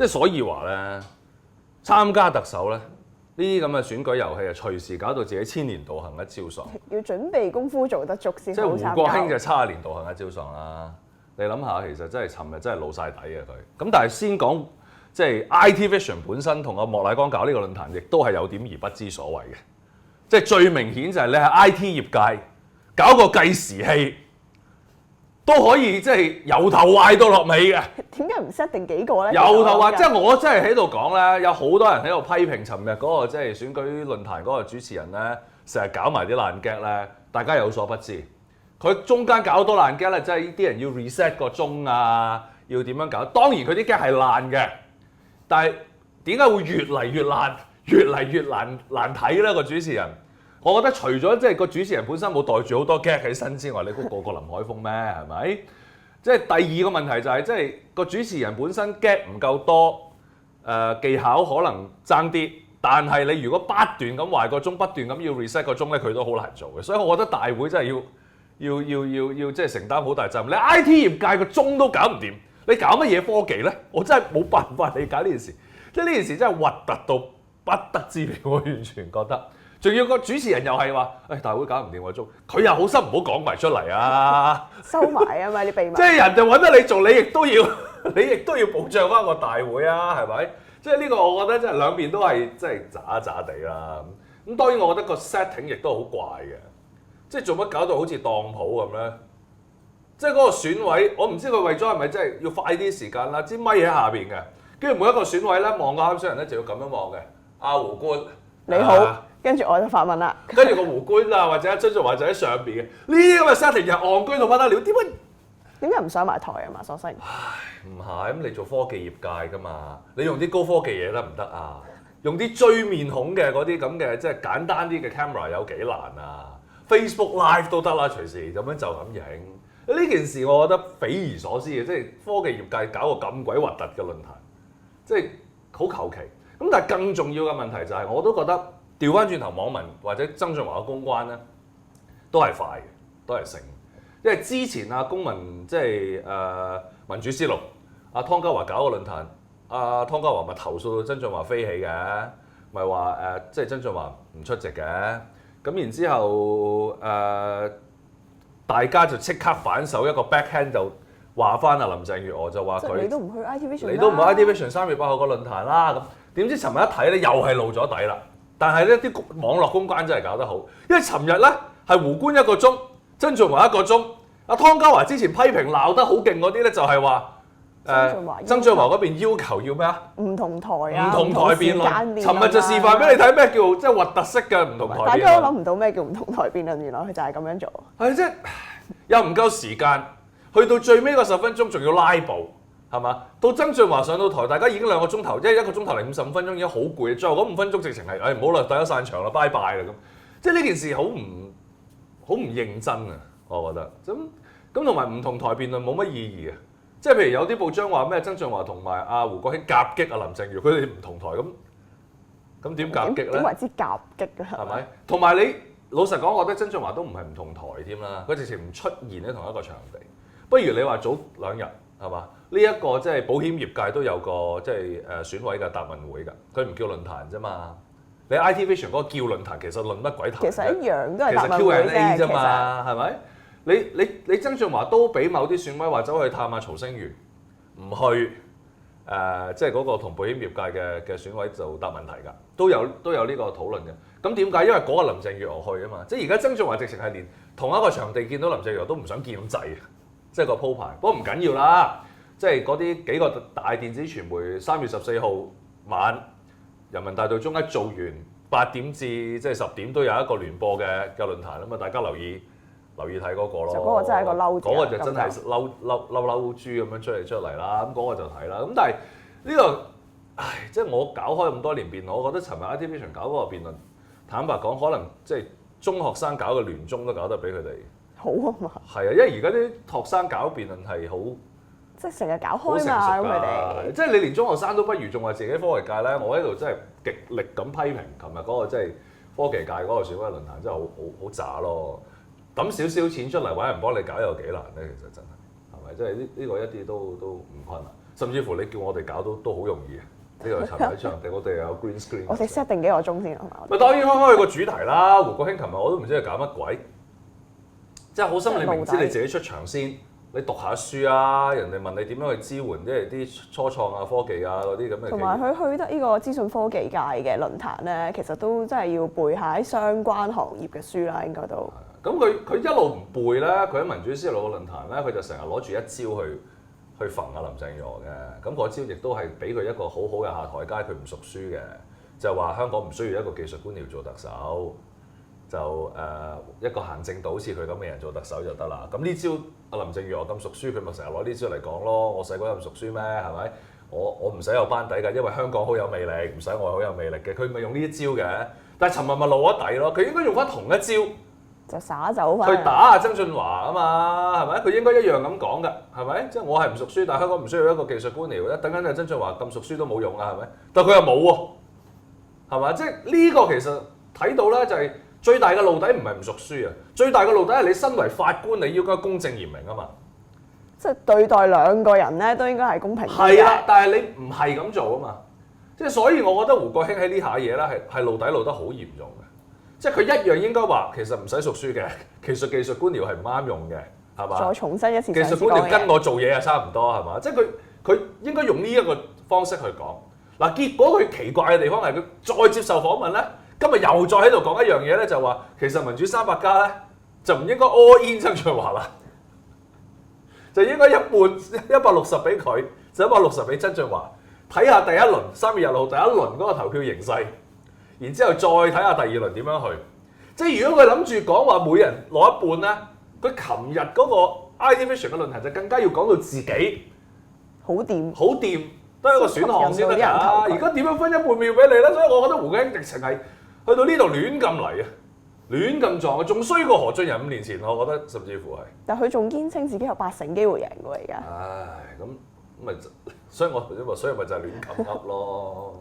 即係所以話咧，參加特首咧呢啲咁嘅選舉遊戲啊，隨時搞到自己千年道行一朝喪。要準備功夫做得足先即係好參加。胡國興就70年道行一朝喪啦。你諗下，其實真係尋日真係露晒底嘅佢。咁但係先講即係 IT Vision 本身同阿莫乃光搞呢個論壇，亦都係有點而不知所謂嘅。即係最明顯就係你係 IT 業界搞個計時器，都可以即係由頭壞到落尾嘅。點解唔 set 定幾個咧？由頭話，即係我真係喺度講咧，有好多人喺度批評尋日嗰個即係選舉論壇嗰個主持人咧，成日搞埋啲爛 gag 咧，大家有所不知。佢中間搞多爛 gag 咧，即係啲人要 reset 個鐘啊，要點樣搞？當然佢啲 gag 係爛嘅，但係點解會越嚟越爛、越嚟越難睇咧？個主持人，我覺得除咗即係個主持人本身冇袋住好多 gag 喺身之外，你估個林海峰咩？係咪？即係第二個問題就係、即係個主持人本身 gag 唔夠多，技巧可能爭啲，但係你如果不斷咁壞個鐘，不斷咁要 reset 個鐘咧，佢都好難做嘅。所以我覺得大會真係要即係承擔好大責任。你 IT 業界個鐘都搞唔掂，你搞乜嘢科技咧？我真係冇辦法理解呢件事。即係呢件事真係核突到不得之了，我完全覺得。仲要個主持人又係話，大會搞唔掂個鐘，佢又好心唔好講埋出嚟啊！收埋啊嘛，你秘密。即係人哋揾得你做，你亦都要保障翻個大會啊，係咪？即係呢個我覺得真係兩邊都係真係渣渣地啦。咁當然我覺得個 setting 亦都好怪嘅，即係做乜搞到好似當鋪咁咧？即係嗰個選委，我唔知佢為咗係咪真係要快啲時間啦？支咪喺下邊嘅，跟住每一個選委咧望個參選人咧就要咁樣望嘅。阿胡官你好。跟住我就發問啦，跟住個胡官啊，或者曾俊華就喺上邊嘅，呢啲咁嘅 setting 又戇居到不得了，點解唔上埋台啊嘛？索性唔係咁，你做科技業界噶嘛，你用啲高科技嘢得唔得啊？用啲追面孔嘅嗰啲咁嘅即係簡單啲嘅 camera 有幾難啊 ？Facebook Live 都得啦，隨時咁樣就咁影。呢件事我覺得匪夷所思嘅，即係科技業界搞個咁鬼核突嘅論壇，即係好求其。咁但係更重要嘅問題就係，我都覺得。調翻轉頭，網民或者曾俊華嘅公關咧，都係快嘅，都係醒。因為之前公民即係民主思路，阿湯家驊搞個論壇，阿湯家驊咪投訴到曾俊華飛起嘅，咪話即係曾俊華唔出席嘅。咁然之後大家就即刻反手一個 backhand 就話翻阿林鄭月娥就話佢，你都唔去 IT Vision， 你都唔去 IT Vision 3月8號個論壇啦。咁點知尋日一睇咧，又係露咗底啦。但係咧啲網絡公關真係搞得好，因為尋日咧係胡官1個鐘，曾俊華1個鐘。阿湯家驊之前批評鬧得好勁嗰啲咧，就係話曾俊華嗰邊要求要咩啊？唔同台啊，唔同台辯論。尋日就示範俾你睇咩叫即係核突式嘅唔同台辯論。大家都諗唔到咩叫唔同台辯論，原來佢就係咁樣做。係即係又唔夠時間，去到最尾個10分鐘仲要拉布。係嘛？到曾俊華上到台，大家已經2個鐘頭，即係1個鐘頭零55分鐘已經好攰，最後嗰5分鐘直情係，唔好啦，大家散場啦，拜拜啦咁。即係呢件事好唔認真啊，我覺得。咁同埋唔同台辯論冇乜意義啊。即係譬如有啲報章話咩曾俊華同埋阿胡國興夾擊阿林鄭月娥，佢哋唔同台咁點夾擊咧？點為之夾擊啊？係咪？同埋你老實講，我覺得曾俊華都唔係唔同台添啦，佢直情唔出現喺同一個場地。不如你話早2日係嘛？呢一個即係保險業界都有個即係選委嘅答問會㗎，佢唔叫論壇啫嘛。你 IT Vision 嗰個叫論壇，其實論乜鬼壇？其實一樣都係答問會啫。其實 Q&A 啫嘛，係咪？你曾俊華都俾某啲選委話走去探下曹星如，唔去即係嗰個同保險業界嘅選委就答問題㗎，都有呢個討論嘅。咁點解？因為嗰個林鄭月娥去啊嘛，即係而家曾俊華直情係連同一個場地見到林鄭月娥都唔想見咁滯，即係個鋪排。不過唔緊要啦。即係嗰啲幾個大電子傳媒3月14號晚人民大道中一做完8點至即係10點都有一個聯播嘅論壇啊嘛，大家留意睇嗰個咯。嗰個真係個嬲字，嗰個就真係嬲豬咁樣出嚟啦。咁嗰個就睇啦。咁但係呢個即係我搞開咁多年辯論，我覺得尋日 IT Vision 搞嗰個辯論，坦白講，可能即係中學生搞嘅聯中都搞得比佢哋好啊嘛。係啊，因為而家啲學生搞辯論係好。即係成日搞開嘛，咁佢哋。即係你連中學生都不如，仲話自己科技界咧，我喺度真係極力咁批評。琴日嗰個即係科技界嗰個選委論壇真係好渣咯。抌少少錢出嚟揾人幫你搞有幾難咧？其實真係咪？即係呢個一啲都唔困難。甚至乎你叫我哋搞都好容易啊！呢個陳偉祥我哋有 green screen。我哋 set 定幾個鐘先係嘛？咪當然開開個主題啦！胡國興琴日我都唔知佢搞乜鬼，即係好心你明知你自己出場先，你讀下書啊！人哋問你點樣去支援即係啲初創啊、科技啊嗰啲咁嘅。同埋佢去得呢個資訊科技界嘅論壇咧，其實都真係要背下啲相關行業嘅書啦，應該都。咁佢一路唔背咧，佢喺民主思路嘅論壇咧，佢就成日攞住一招去揈阿林鄭月娥嘅。咁嗰招亦都係俾佢一個好好嘅下台階，佢唔熟書嘅，就話香港唔需要一個技術官僚做特首，就一個行政黨好似佢咁嘅人做特首就得啦。咁呢招阿林鄭月娥咁熟書，佢咪成日攞呢招嚟講咯。我細個咁熟書咩？係咪？我唔使有班底㗎，因為香港好有魅力，唔使我好有魅力嘅。佢咪用呢一招嘅，但係尋日咪露咗底咯。佢應該用翻同一招。就灑走翻去打啊曾俊華啊嘛，係咪？佢應該一樣咁講㗎，係咪？即係我係唔熟書，但係香港唔需要一個技術官僚嘅。等緊啊曾俊華咁熟書都冇用啊，係咪？但係佢又冇喎，係嘛？即係呢個其實睇到咧，就係最大嘅露底唔係唔熟書啊，最大嘅露底係你身為法官，你要公正嚴明啊嘛。即係對待兩個人咧，都應該係公平嘅。係啦，但係你唔係咁做啊嘛。即係所以，我覺得胡國興喺呢下嘢咧係露底露得好嚴重嘅。即係佢一樣應該話，其實唔使熟書嘅，技術官僚係唔啱用嘅，係嘛？再重申一次，技術官僚跟我做嘢係差唔多，係嘛？即係佢應該用呢一個方式去講。嗱，結果佢奇怪嘅地方係佢再接受訪問咧，今日又再喺度講一樣嘢咧，就話其實民主300+咧就唔應該 all in 曾俊華啦，就應該一半160俾佢，就160俾曾俊華。睇下第一輪3月26號第一輪嗰個投票形勢。然之後再睇下第二輪點樣去，即係如果佢諗住講話每人攞一半咧，佢琴日嗰個 ID Vision 嘅論壇就更加要講到自己好掂，好掂都係一個選項先得㗎。而家點樣分一半票俾你咧？所以我覺得胡國興直情係去到呢度亂咁嚟啊，亂咁撞啊，仲衰過何俊仁5年前，我覺得甚至乎係。但係佢仲堅稱自己有80%機會贏喎而家。唉，咁咪所以咪就係亂咁噏咯。